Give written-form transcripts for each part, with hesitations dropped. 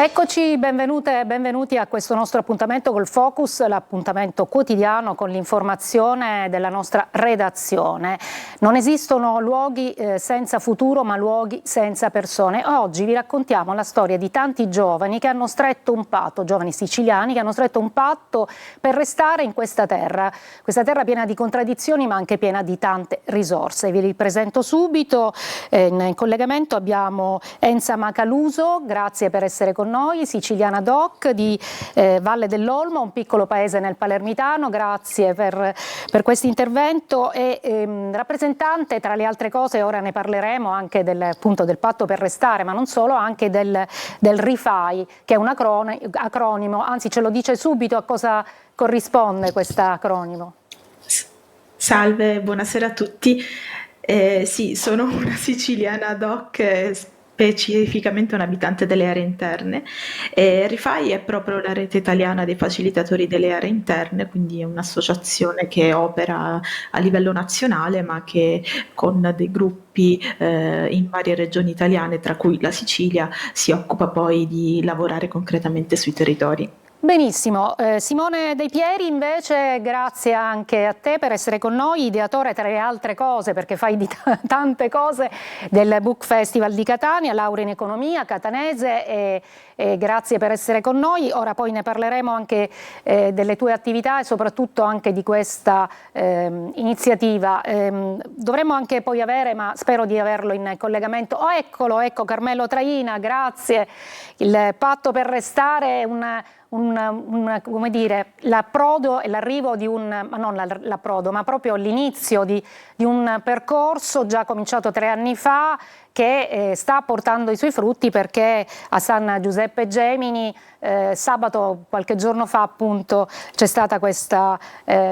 Eccoci, benvenute e benvenuti a questo nostro appuntamento col Focus, l'appuntamento quotidiano con l'informazione della nostra redazione. Non esistono luoghi senza futuro, ma luoghi senza persone. Oggi vi raccontiamo la storia di tanti giovani che hanno stretto un patto, giovani siciliani che hanno stretto un patto per restare in questa terra piena di contraddizioni ma anche piena di tante risorse. Vi li presento subito, in collegamento abbiamo Enza Macaluso, grazie per essere con noi, siciliana doc di Valle dell'Olmo, un piccolo paese nel Palermitano, grazie per questo intervento e rappresentante tra le altre cose, ora ne parleremo anche appunto del patto per restare, ma non solo, anche del RIFAI, che è un acronimo, anzi ce lo dice subito a cosa corrisponde questo acronimo. Salve, buonasera a tutti. Sì, sono una siciliana doc, specificamente un abitante delle aree interne. RIFAI è proprio la rete italiana dei facilitatori delle aree interne, quindi è un'associazione che opera a livello nazionale, ma che con dei gruppi in varie regioni italiane, tra cui la Sicilia, si occupa poi di lavorare concretamente sui territori. Benissimo, Simone Dei Pieri invece grazie anche a te per essere con noi, ideatore tra le altre cose perché fai di tante cose del Book Festival di Catania, laurea in economia catanese e grazie per essere con noi. Ora poi ne parleremo anche delle tue attività e soprattutto anche di questa iniziativa. Dovremmo anche poi avere, ma spero di averlo in collegamento, ecco Carmelo Traina, grazie. Il patto per restare è come dire, l'approdo e l'arrivo di ma non l'approdo, ma proprio l'inizio di un percorso già cominciato 3 anni fa che sta portando i suoi frutti perché a San Giuseppe Gemini sabato, qualche giorno fa appunto, c'è stata questa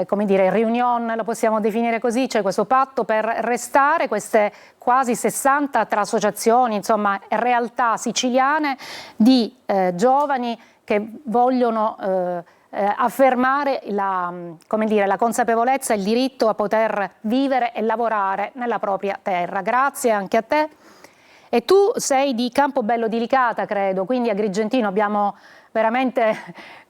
come dire, riunione, lo possiamo definire così, c'è questo patto per restare, queste quasi 60 tra associazioni, insomma realtà siciliane di giovani che vogliono affermare come dire, la consapevolezza e il diritto a poter vivere e lavorare nella propria terra. Grazie anche a te. E tu sei di Campobello di Licata, credo, quindi a Agrigentino abbiamo veramente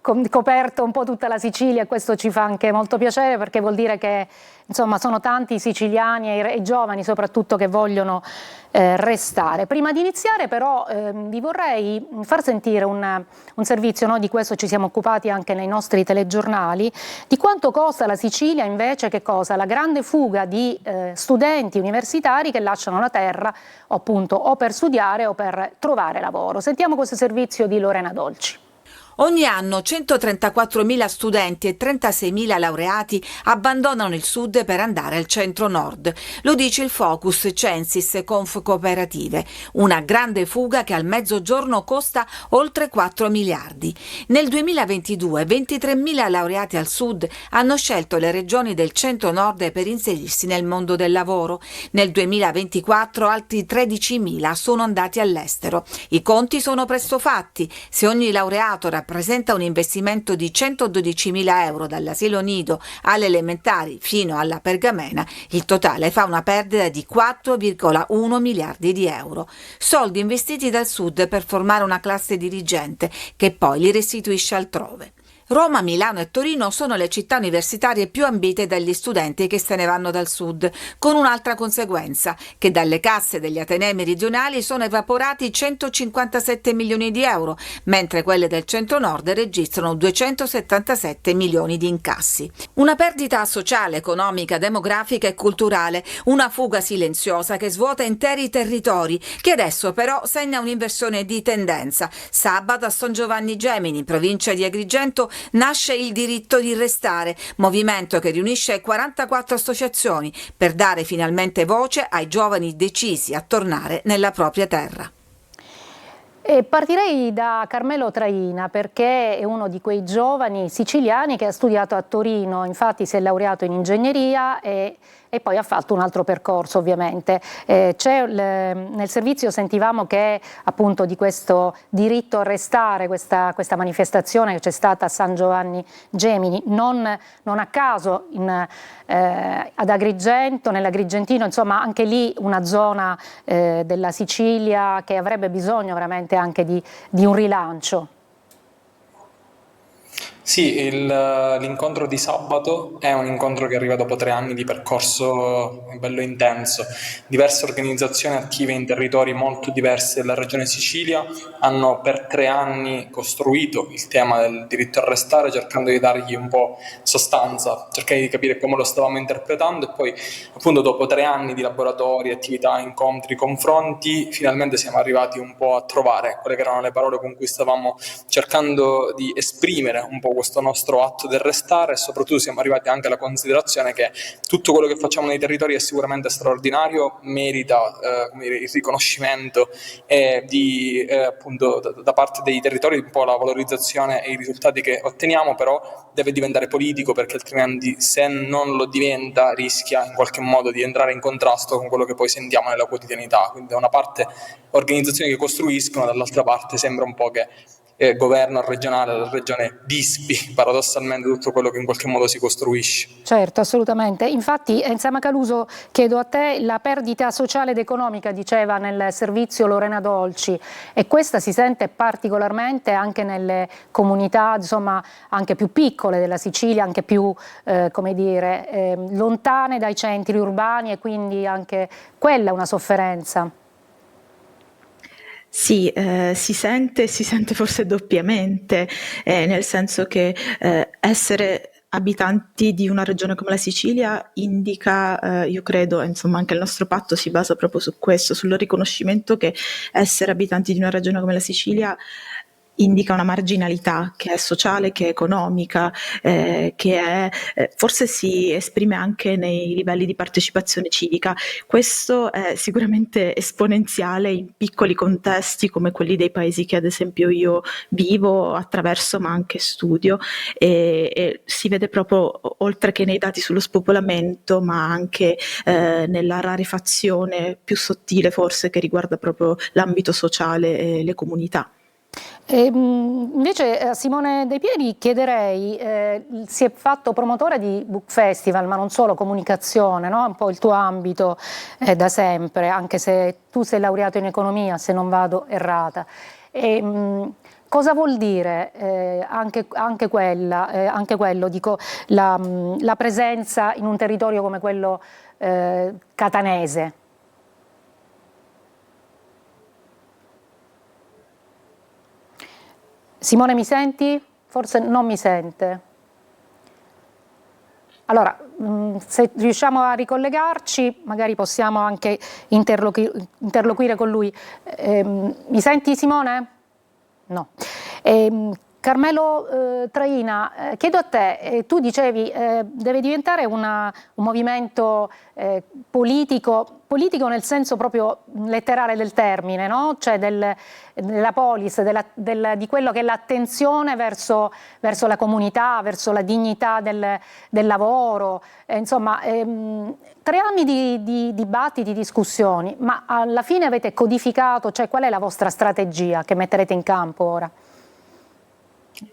coperto un po' tutta la Sicilia e questo ci fa anche molto piacere perché vuol dire che insomma sono tanti i siciliani e i giovani soprattutto che vogliono restare. Prima di iniziare però vi vorrei far sentire un servizio, noi di questo ci siamo occupati anche nei nostri telegiornali, di quanto costa la Sicilia invece, che cosa? La grande fuga di studenti universitari che lasciano la terra appunto o per studiare o per trovare lavoro. Sentiamo questo servizio di Lorena Dolci. Ogni anno 134.000 studenti e 36.000 laureati abbandonano il sud per andare al centro-nord. Lo dice il Focus Censis Conf Cooperative, una grande fuga che al mezzogiorno costa oltre 4 miliardi. Nel 2022 23.000 laureati al sud hanno scelto le regioni del centro-nord per inserirsi nel mondo del lavoro. Nel 2024 altri 13.000 sono andati all'estero. I conti sono presto fatti. Se ogni laureato rappresenta un investimento di 112.000 euro dall'asilo nido alle elementari fino alla pergamena, il totale fa una perdita di 4,1 miliardi di euro. Soldi investiti dal sud per formare una classe dirigente che poi li restituisce altrove. Roma, Milano e Torino sono le città universitarie più ambite dagli studenti che se ne vanno dal sud, con un'altra conseguenza, che dalle casse degli atenei meridionali sono evaporati 157 milioni di euro, mentre quelle del centro-nord registrano 277 milioni di incassi. Una perdita sociale, economica, demografica e culturale, una fuga silenziosa che svuota interi territori, che adesso però segna un'inversione di tendenza. Sabato a San Giovanni Gemini, provincia di Agrigento, nasce il diritto di restare, movimento che riunisce 44 associazioni per dare finalmente voce ai giovani decisi a tornare nella propria terra. E partirei da Carmelo Traina perché è uno di quei giovani siciliani che ha studiato a Torino, infatti si è laureato in ingegneria e e poi ha fatto un altro percorso ovviamente. Nel servizio sentivamo che appunto di questo diritto a restare, questa manifestazione che c'è stata a San Giovanni Gemini, non a caso ad Agrigento, nell'Agrigentino, insomma anche lì una zona della Sicilia che avrebbe bisogno veramente anche di un rilancio. Sì, l'incontro di sabato è un incontro che arriva dopo 3 anni di percorso bello intenso. Diverse organizzazioni attive in territori molto diversi della regione Sicilia hanno per 3 anni costruito il tema del diritto a restare, cercando di dargli un po' sostanza, cercando di capire come lo stavamo interpretando, e poi appunto dopo 3 anni di laboratori, attività, incontri, confronti, finalmente siamo arrivati un po' a trovare quelle che erano le parole con cui stavamo cercando di esprimere un po' questo nostro atto del restare, e soprattutto siamo arrivati anche alla considerazione che tutto quello che facciamo nei territori è sicuramente straordinario, merita il riconoscimento appunto da parte dei territori, un po' la valorizzazione e i risultati che otteniamo, però deve diventare politico, perché altrimenti, se non lo diventa, rischia in qualche modo di entrare in contrasto con quello che poi sentiamo nella quotidianità. Quindi da una parte organizzazioni che costruiscono, dall'altra parte sembra un po' che governo regionale, la regione dispi paradossalmente tutto quello che in qualche modo si costruisce. Certo, assolutamente. Infatti, Enza Macaluso, chiedo a te, la perdita sociale ed economica, diceva nel servizio Lorena Dolci, e questa si sente particolarmente anche nelle comunità, insomma, anche più piccole della Sicilia, anche più, lontane dai centri urbani, e quindi anche quella è una sofferenza. Sì, si sente forse doppiamente, nel senso che essere abitanti di una regione come la Sicilia indica, io credo, insomma anche il nostro patto si basa proprio su questo, sul riconoscimento che essere abitanti di una regione come la Sicilia indica una marginalità che è sociale, che è economica, che è, forse si esprime anche nei livelli di partecipazione civica. Questo è sicuramente esponenziale in piccoli contesti come quelli dei paesi che ad esempio io vivo, attraverso, ma anche studio, e si vede proprio, oltre che nei dati sullo spopolamento, ma anche nella rarefazione più sottile forse, che riguarda proprio l'ambito sociale e le comunità. Invece a Simone De Pieri chiederei, si è fatto promotore di Book Festival, ma non solo, comunicazione, no? Un po' il tuo ambito da sempre, anche se tu sei laureato in economia, se non vado errata. Cosa vuol dire anche quello, dico, la presenza in un territorio come quello catanese? Simone, mi senti? Forse non mi sente. Allora, se riusciamo a ricollegarci, magari possiamo anche interloquire con lui. Mi senti, Simone? No. Carmelo Traina, chiedo a te, tu dicevi deve diventare un movimento politico nel senso proprio letterale del termine, no? Cioè della polis, di quello che è l'attenzione verso la comunità, verso la dignità del lavoro, insomma 3 anni di dibattiti, di discussioni, ma alla fine avete codificato, cioè qual è la vostra strategia che metterete in campo ora?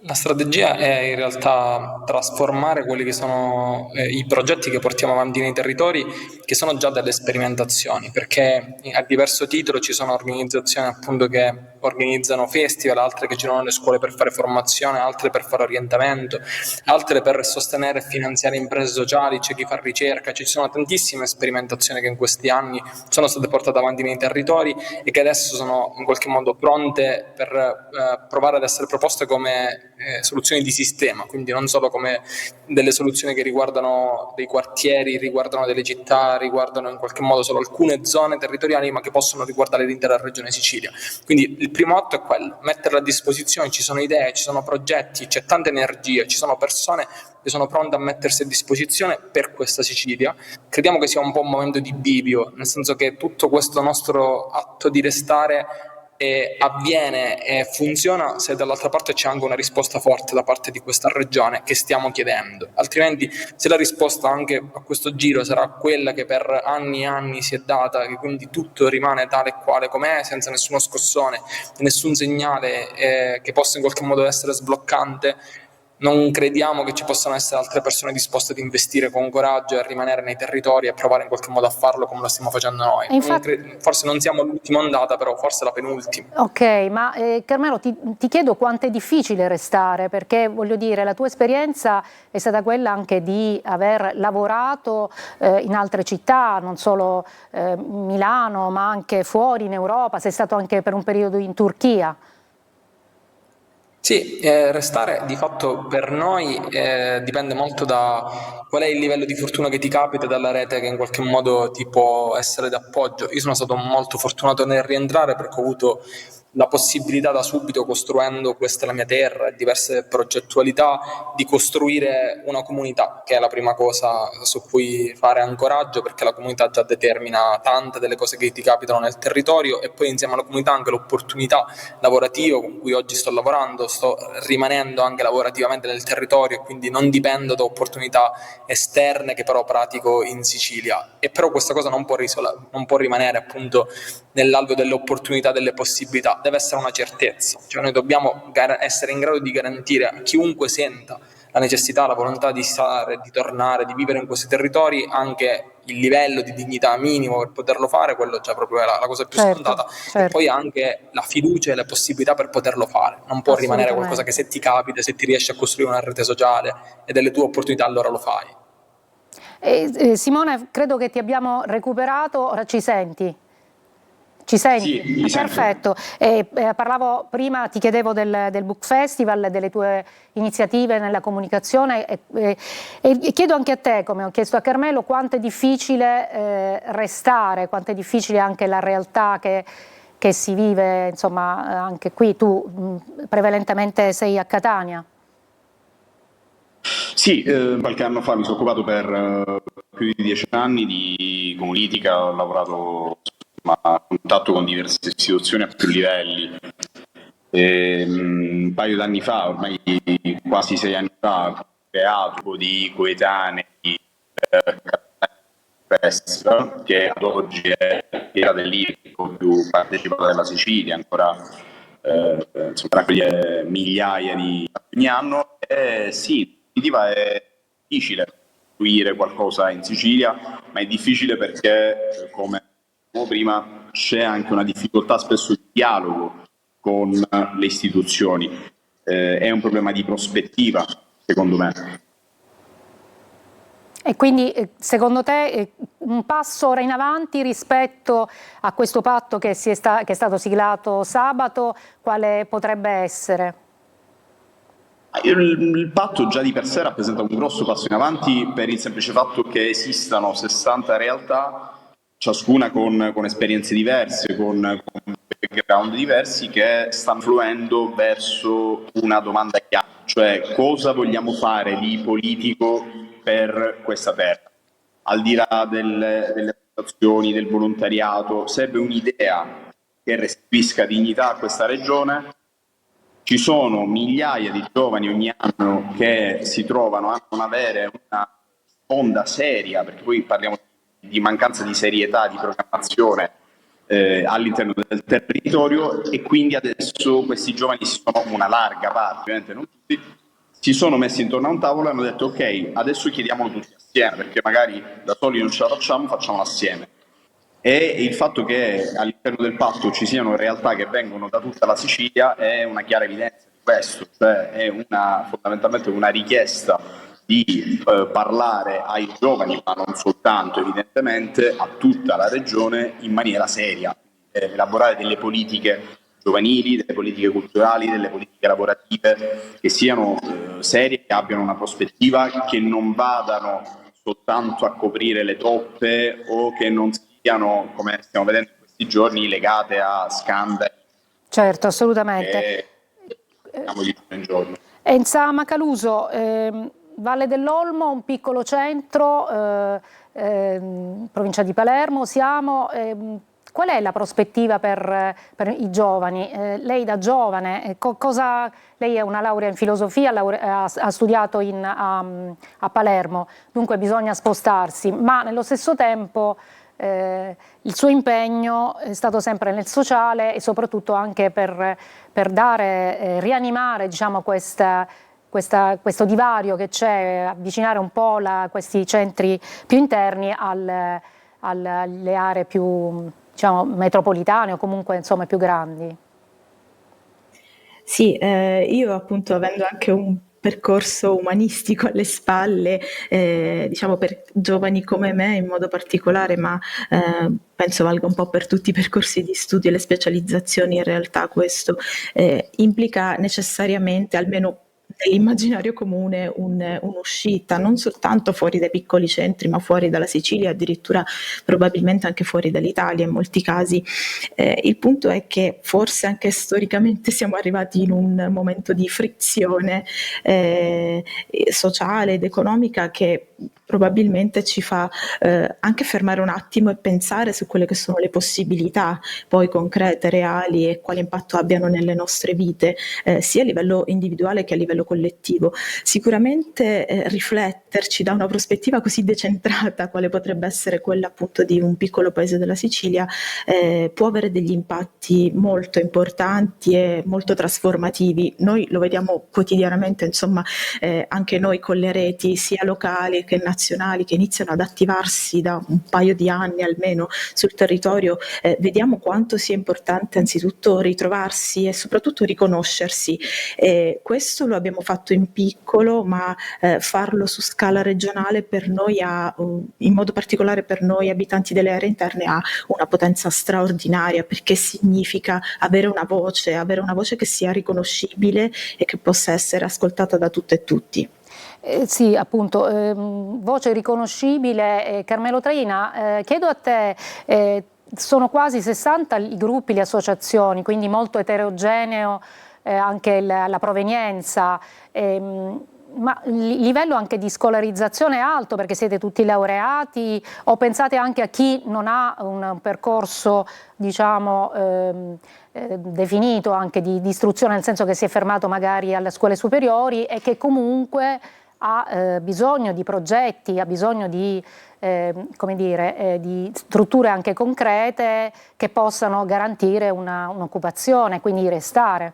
La strategia è in realtà trasformare quelli che sono i progetti che portiamo avanti nei territori, che sono già delle sperimentazioni, perché a diverso titolo ci sono organizzazioni appunto che organizzano festival, altre che girano le scuole per fare formazione, altre per fare orientamento, altre per sostenere e finanziare imprese sociali, c'è chi fa ricerca, ci sono tantissime sperimentazioni che in questi anni sono state portate avanti nei territori e che adesso sono in qualche modo pronte per provare ad essere proposte come soluzioni di sistema, quindi non solo come delle soluzioni che riguardano dei quartieri, riguardano delle città, riguardano in qualche modo solo alcune zone territoriali, ma che possono riguardare l'intera regione Sicilia. Quindi il primo atto è quello, metterla a disposizione, ci sono idee, ci sono progetti, c'è tanta energia, ci sono persone che sono pronte a mettersi a disposizione per questa Sicilia. Crediamo che sia un po' un momento di bivio, nel senso che tutto questo nostro atto di restare avviene e funziona se dall'altra parte c'è anche una risposta forte da parte di questa regione che stiamo chiedendo. Altrimenti, se la risposta anche a questo giro sarà quella che per anni e anni si è data, che quindi tutto rimane tale e quale com'è, senza nessuno scossone, nessun segnale che possa in qualche modo essere sbloccante, non crediamo che ci possano essere altre persone disposte ad investire con coraggio e a rimanere nei territori e provare in qualche modo a farlo come lo stiamo facendo noi. Forse non siamo l'ultima ondata, però forse la penultima. Ok, ma Carmelo, ti chiedo quanto è difficile restare, perché voglio dire, la tua esperienza è stata quella anche di aver lavorato in altre città, non solo Milano, ma anche fuori in Europa, sei stato anche per un periodo in Turchia. Sì, restare di fatto per noi dipende molto da qual è il livello di fortuna che ti capita, dalla rete che in qualche modo ti può essere d'appoggio. Io sono stato molto fortunato nel rientrare perché ho avuto la possibilità da subito, costruendo Questa è la mia terra e diverse progettualità, di costruire una comunità, che è la prima cosa su cui fare ancoraggio, perché la comunità già determina tante delle cose che ti capitano nel territorio, e poi insieme alla comunità anche l'opportunità lavorativa con cui oggi sto lavorando, sto rimanendo anche lavorativamente nel territorio e quindi non dipendo da opportunità esterne che però pratico in Sicilia. E però questa cosa non può rimanere appunto nell'alveo delle opportunità, delle possibilità, deve essere una certezza, cioè noi dobbiamo essere in grado di garantire a chiunque senta la necessità, la volontà di stare, di tornare, di vivere in questi territori, anche il livello di dignità minimo per poterlo fare, quello già proprio è la cosa più scontata, e poi anche la fiducia e le possibilità per poterlo fare. Non può rimanere qualcosa che se ti capita, se ti riesci a costruire una rete sociale e delle tue opportunità, allora lo fai. Simone, credo che ti abbiamo recuperato, ora ci senti? Ci senti? Sì, mi perfetto. Parlavo prima, ti chiedevo del Book Festival, delle tue iniziative nella comunicazione e chiedo anche a te, come ho chiesto a Carmelo, quanto è difficile restare, quanto è difficile anche la realtà che si vive, insomma, anche qui. Tu prevalentemente sei a Catania. Sì, qualche anno fa mi sono occupato per più di 10 anni di politica, ho lavorato a contatto con diverse istituzioni a più livelli. Un paio d'anni fa, ormai quasi 6 anni fa, ho creato di coetanei Festival, che ad oggi è la dell'IRCO più partecipata della Sicilia, ancora insomma, migliaia di ogni anno. Sì, in definitiva è difficile costruire qualcosa in Sicilia, ma è difficile perché, come dicevamo prima, c'è anche una difficoltà spesso di dialogo con le istituzioni. È un problema di prospettiva, secondo me. E quindi secondo te un passo ora in avanti rispetto a questo patto che è stato siglato sabato, quale potrebbe essere? Il patto già di per sé rappresenta un grosso passo in avanti per il semplice fatto che esistano 60 realtà, ciascuna con esperienze diverse, con background diversi, che stanno fluendo verso una domanda chiara, cioè cosa vogliamo fare di politico per questa terra. Al di là delle associazioni, del volontariato, serve un'idea che restituisca dignità a questa regione. Ci sono migliaia di giovani ogni anno che si trovano a non avere una sponda seria, perché poi parliamo di mancanza di serietà, di programmazione all'interno del territorio, e quindi adesso questi giovani una larga parte, ovviamente non tutti, si sono messi intorno a un tavolo e hanno detto ok, adesso chiediamolo tutti assieme, perché magari da soli non ce la facciamo, facciamolo assieme. E il fatto che all'interno del patto ci siano realtà che vengono da tutta la Sicilia è una chiara evidenza di questo, cioè è fondamentalmente una richiesta di parlare ai giovani, ma non soltanto evidentemente, a tutta la regione in maniera seria, elaborare delle politiche giovanili, delle politiche culturali, delle politiche lavorative che siano serie, che abbiano una prospettiva, che non vadano soltanto a coprire le toppe o che non siano, come stiamo vedendo in questi giorni, legate a scandali. Certo, assolutamente. Di giorno in giorno. Enza Macaluso, Valle dell'Olmo, un piccolo centro, provincia di Palermo, siamo. qual è la prospettiva per i giovani? Lei da giovane, lei è una laurea in filosofia, ha studiato a Palermo, dunque bisogna spostarsi, ma nello stesso tempo il suo impegno è stato sempre nel sociale e soprattutto anche per dare, rianimare, diciamo, questo divario che c'è, avvicinare un po' questi centri più interni alle aree più, diciamo, metropolitane o comunque, insomma, più grandi. Sì, io appunto, avendo anche un percorso umanistico alle spalle, diciamo per giovani come me in modo particolare, ma penso valga un po' per tutti i percorsi di studio e le specializzazioni, in realtà questo implica necessariamente, almeno nell'immaginario comune, un'uscita, non soltanto fuori dai piccoli centri, ma fuori dalla Sicilia, addirittura probabilmente anche fuori dall'Italia in molti casi. Il punto è che forse anche storicamente siamo arrivati in un momento di frizione sociale ed economica che probabilmente ci fa anche fermare un attimo e pensare su quelle che sono le possibilità poi concrete, reali, e quale impatto abbiano nelle nostre vite, sia a livello individuale che a livello collettivo. Sicuramente rifletterci da una prospettiva così decentrata quale potrebbe essere quella appunto di un piccolo paese della Sicilia può avere degli impatti molto importanti e molto trasformativi. Noi lo vediamo quotidianamente, insomma, anche noi con le reti sia locali che nazionali che iniziano ad attivarsi da un paio di anni almeno sul territorio, vediamo quanto sia importante anzitutto ritrovarsi e soprattutto riconoscersi. Questo lo abbiamo fatto in piccolo, ma farlo su scala regionale per noi in modo particolare per noi abitanti delle aree interne, ha una potenza straordinaria, perché significa avere una voce che sia riconoscibile e che possa essere ascoltata da tutte e tutti. Sì, appunto, voce riconoscibile. Carmelo Traina, chiedo a te, sono quasi 60 i gruppi, le associazioni, quindi molto eterogeneo anche la provenienza, ma il livello anche di scolarizzazione è alto, perché siete tutti laureati, o pensate anche a chi non ha un percorso, diciamo, definito anche di istruzione, nel senso che si è fermato magari alle scuole superiori e che comunque ha bisogno di progetti, ha bisogno di, come dire, di strutture anche concrete che possano garantire un'occupazione, quindi restare.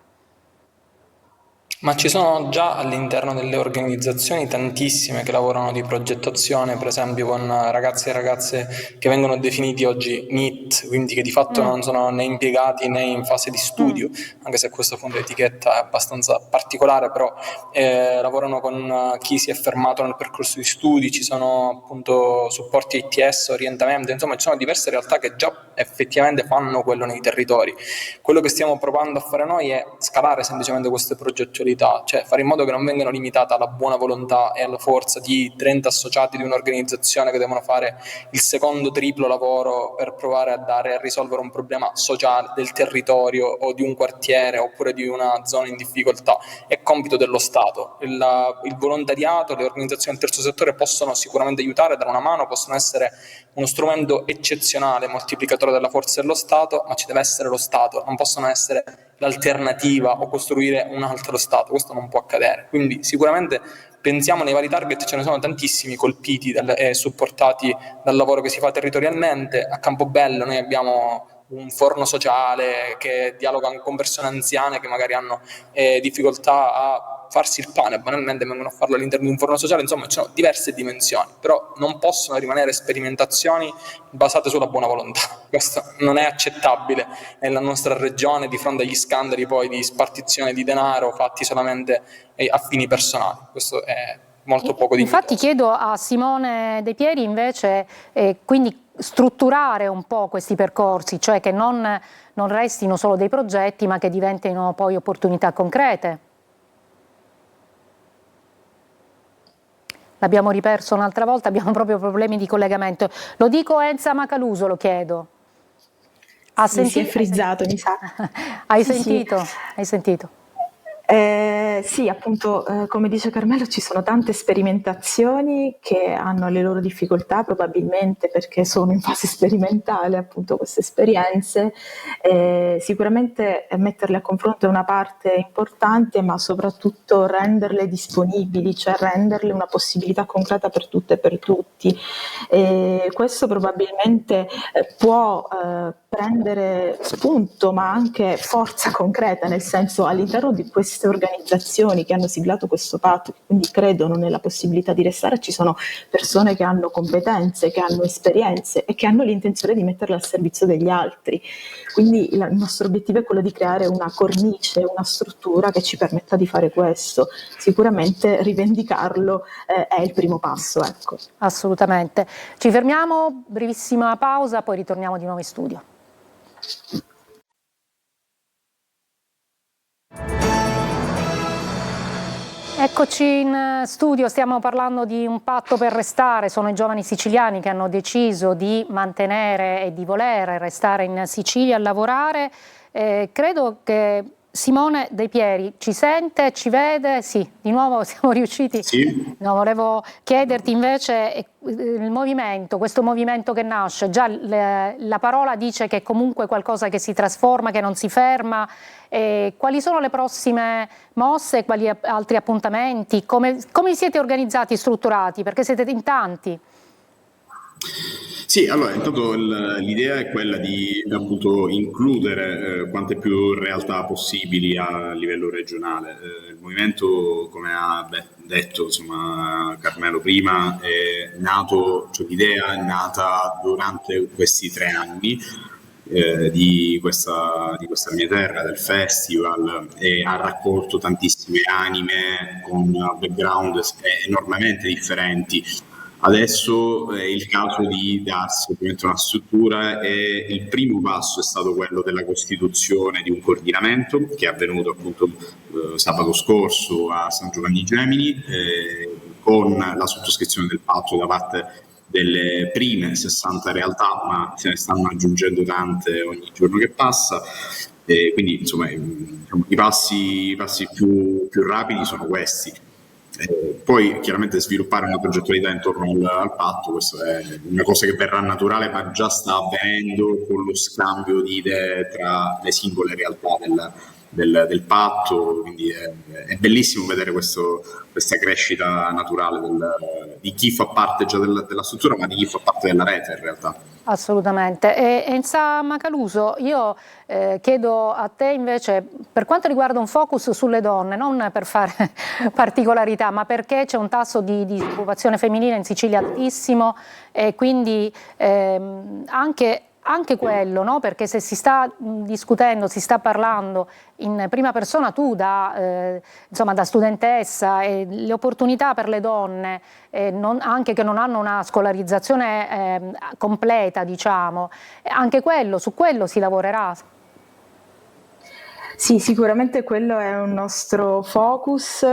Ma ci sono già all'interno delle organizzazioni tantissime che lavorano di progettazione, per esempio con ragazzi e ragazze che vengono definiti oggi NEET, quindi che di fatto non sono né impiegati né in fase di studio, anche se questo fondo etichetta è abbastanza particolare, però lavorano con chi si è fermato nel percorso di studi, ci sono appunto supporti ITS, orientamento, insomma ci sono diverse realtà che già effettivamente fanno quello nei territori. Quello che stiamo provando a fare noi è scalare semplicemente queste progettualità, cioè fare in modo che non vengano limitate alla buona volontà e alla forza di 30 associati di un'organizzazione che devono fare il secondo triplo lavoro per provare a risolvere un problema sociale del territorio o di un quartiere oppure di una zona in difficoltà. È compito dello Stato. Il volontariato, le organizzazioni del terzo settore possono sicuramente aiutare, dare una mano, possono essere uno strumento eccezionale, moltiplicatore della forza dello Stato, ma ci deve essere lo Stato, non possono essere l'alternativa o costruire un altro Stato, questo non può accadere. Quindi sicuramente pensiamo nei vari target, ce ne sono tantissimi colpiti e supportati dal lavoro che si fa territorialmente. A Campobello noi abbiamo un forno sociale che dialoga con persone anziane che magari hanno difficoltà a farsi il pane, banalmente vengono a farlo all'interno di un forno sociale, insomma ci sono diverse dimensioni, però non possono rimanere sperimentazioni basate sulla buona volontà. Questo non è accettabile nella nostra regione di fronte agli scandali poi di spartizione di denaro fatti solamente a fini personali. Questo è molto poco dignitoso. Infatti chiedo a Simone De Pieri invece, quindi strutturare un po' questi percorsi, cioè che non restino solo dei progetti ma che diventino poi opportunità concrete. L'abbiamo riperso un'altra volta, abbiamo proprio problemi di collegamento. Lo dico a Enza Macaluso, lo chiedo. Si è frizzato, mi sa. Hai sentito? Hai sentito? Sì, appunto, come dice Carmelo, ci sono tante sperimentazioni che hanno le loro difficoltà, probabilmente perché sono in fase sperimentale, appunto, queste esperienze. Sicuramente metterle a confronto è una parte importante, ma soprattutto renderle disponibili, cioè renderle una possibilità concreta per tutte e per tutti. Questo probabilmente può prendere spunto, ma anche forza concreta, nel senso, all'interno di queste organizzazioni che hanno siglato questo patto, che quindi credono nella possibilità di restare, ci sono persone che hanno competenze, che hanno esperienze e che hanno l'intenzione di metterle al servizio degli altri. Quindi il nostro obiettivo è quello di creare una cornice, una struttura che ci permetta di fare questo. Sicuramente rivendicarlo è il primo passo, ecco. Assolutamente. Ci fermiamo, brevissima pausa, poi ritorniamo di nuovo in studio. Eccoci in studio, stiamo parlando di un patto per restare. Sono i giovani siciliani che hanno deciso di mantenere e di voler restare in Sicilia a lavorare. Credo che Simone De Pieri ci sente, ci vede? Sì, di nuovo siamo riusciti. Sì. No, volevo chiederti invece il movimento, questo movimento che nasce, già la parola dice che è comunque qualcosa che si trasforma, che non si ferma. Quali sono le prossime mosse, quali altri appuntamenti, come siete organizzati, strutturati? Perché siete in tanti. Sì, allora intanto l'idea è quella di appunto includere quante più realtà possibili a livello regionale. Il movimento, come ha detto insomma Carmelo prima, è nato, cioè l'idea è nata durante questi 3 anni di questa mia terra, del festival, e ha raccolto tantissime anime con background enormemente differenti. Adesso è il caso di darsi ovviamente una struttura e il primo passo è stato quello della costituzione di un coordinamento che è avvenuto appunto sabato scorso a San Giovanni Gemini con la sottoscrizione del patto da parte delle prime 60 realtà, ma se ne stanno aggiungendo tante ogni giorno che passa. Quindi insomma i passi più rapidi sono questi. Poi chiaramente sviluppare una progettualità intorno al patto, questo è una cosa che verrà naturale, ma già sta avvenendo con lo scambio di idee tra le singole realtà del patto, quindi è bellissimo vedere questa crescita naturale di chi fa parte già della struttura, ma di chi fa parte della rete in realtà. Assolutamente. E Enza Macaluso, io chiedo a te invece, per quanto riguarda un focus sulle donne, non per fare particolarità, ma perché c'è un tasso di disoccupazione femminile in Sicilia altissimo e quindi anche quello, no? Perché se si sta discutendo, si sta parlando in prima persona, tu da studentessa, le opportunità per le donne, anche che non hanno una scolarizzazione completa, diciamo, anche su quello si lavorerà. Sì, sicuramente quello è un nostro focus.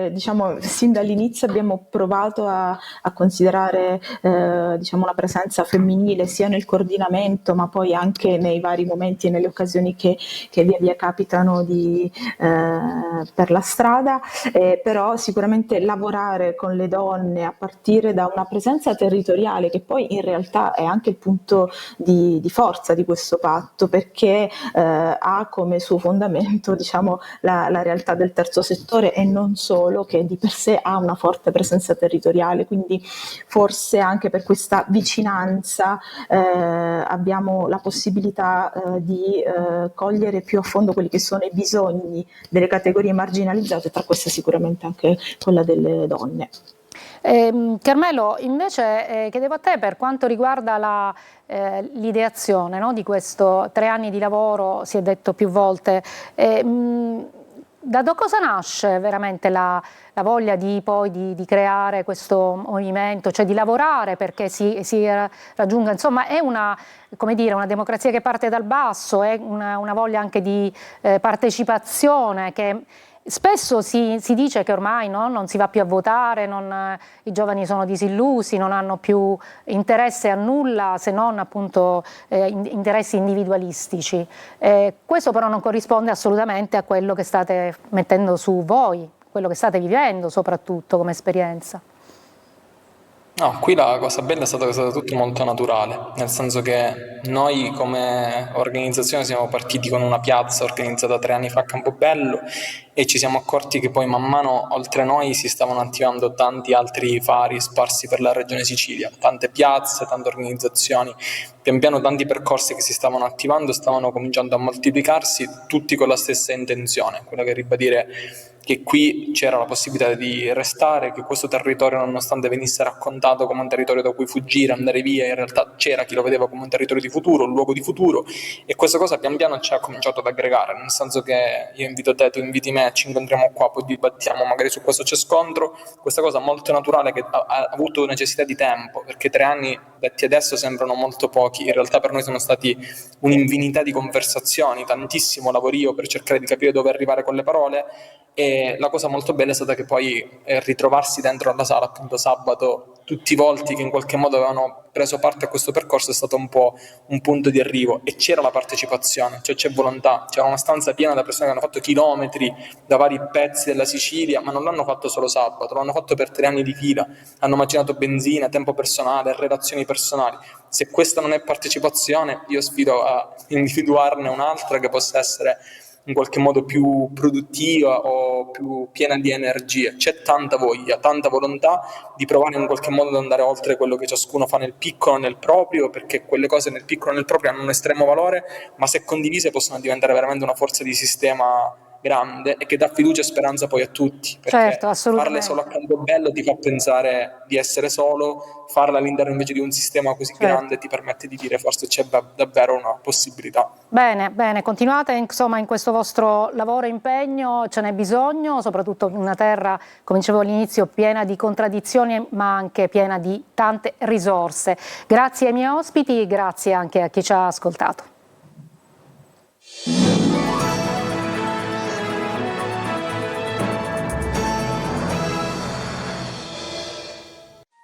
Diciamo, sin dall'inizio abbiamo provato a considerare una presenza femminile sia nel coordinamento, ma poi anche nei vari momenti e nelle occasioni che via via capitano per la strada, però sicuramente lavorare con le donne a partire da una presenza territoriale, che poi in realtà è anche il punto di forza di questo patto, perché ha come suo fondamento la realtà del terzo settore e non solo, che di per sé ha una forte presenza territoriale, quindi forse anche per questa vicinanza abbiamo la possibilità di cogliere più a fondo quelli che sono i bisogni delle categorie marginalizzate, tra queste sicuramente anche quella delle donne. Carmelo, invece chiedevo a te per quanto riguarda l'ideazione, no, di questo 3 anni di lavoro, si è detto più volte, da cosa nasce veramente la voglia di creare questo movimento, cioè di lavorare perché si raggiunga, insomma è una democrazia che parte dal basso, è una voglia anche di partecipazione che Spesso si dice che ormai non si va più a votare, i giovani sono disillusi, non hanno più interesse a nulla se non appunto interessi individualistici. Questo però non corrisponde assolutamente a quello che state mettendo su voi, quello che state vivendo soprattutto come esperienza. No, qui la cosa bella è stata che è stato tutto molto naturale, nel senso che noi come organizzazione siamo partiti con una piazza organizzata 3 anni fa a Campobello e ci siamo accorti che poi man mano oltre noi si stavano attivando tanti altri fari sparsi per la regione Sicilia, tante piazze, tante organizzazioni, pian piano tanti percorsi che si stavano attivando stavano cominciando a moltiplicarsi, tutti con la stessa intenzione, quella che ribadire che qui c'era la possibilità di restare, che questo territorio, nonostante venisse raccontato come un territorio da cui fuggire, andare via, in realtà c'era chi lo vedeva come un territorio di futuro, un luogo di futuro, e questa cosa pian piano ci ha cominciato ad aggregare, nel senso che io invito te, tu inviti me, ci incontriamo qua, poi dibattiamo, magari su questo c'è scontro, questa cosa molto naturale che ha avuto necessità di tempo, perché 3 anni detti adesso sembrano molto pochi, in realtà per noi sono stati un'infinità di conversazioni, tantissimo lavorio per cercare di capire dove arrivare con le parole. E la cosa molto bella è stata che poi ritrovarsi dentro alla sala appunto sabato, tutti i volti che in qualche modo avevano preso parte a questo percorso è stato un po' un punto di arrivo, e c'era la partecipazione, cioè c'è volontà, c'era una stanza piena da persone che hanno fatto chilometri da vari pezzi della Sicilia, ma non l'hanno fatto solo sabato, l'hanno fatto per 3 anni di fila, hanno macinato benzina, tempo personale, relazioni personali. Se questa non è partecipazione, io sfido a individuarne un'altra che possa essere in qualche modo più produttiva o più piena di energie. C'è tanta voglia, tanta volontà di provare in qualche modo ad andare oltre quello che ciascuno fa nel piccolo, nel proprio, perché quelle cose nel piccolo e nel proprio hanno un estremo valore, ma se condivise possono diventare veramente una forza di sistema grande e che dà fiducia e speranza poi a tutti, perché Certo, farle assolutamente. solo a Campobello ti fa pensare di essere solo, farla all'interno invece di un sistema così grande ti permette di dire forse c'è davvero una possibilità. Bene, bene, continuate insomma in questo vostro lavoro e impegno, ce n'è bisogno, soprattutto in una terra, come dicevo all'inizio, piena di contraddizioni ma anche piena di tante risorse. Grazie ai miei ospiti, grazie anche a chi ci ha ascoltato.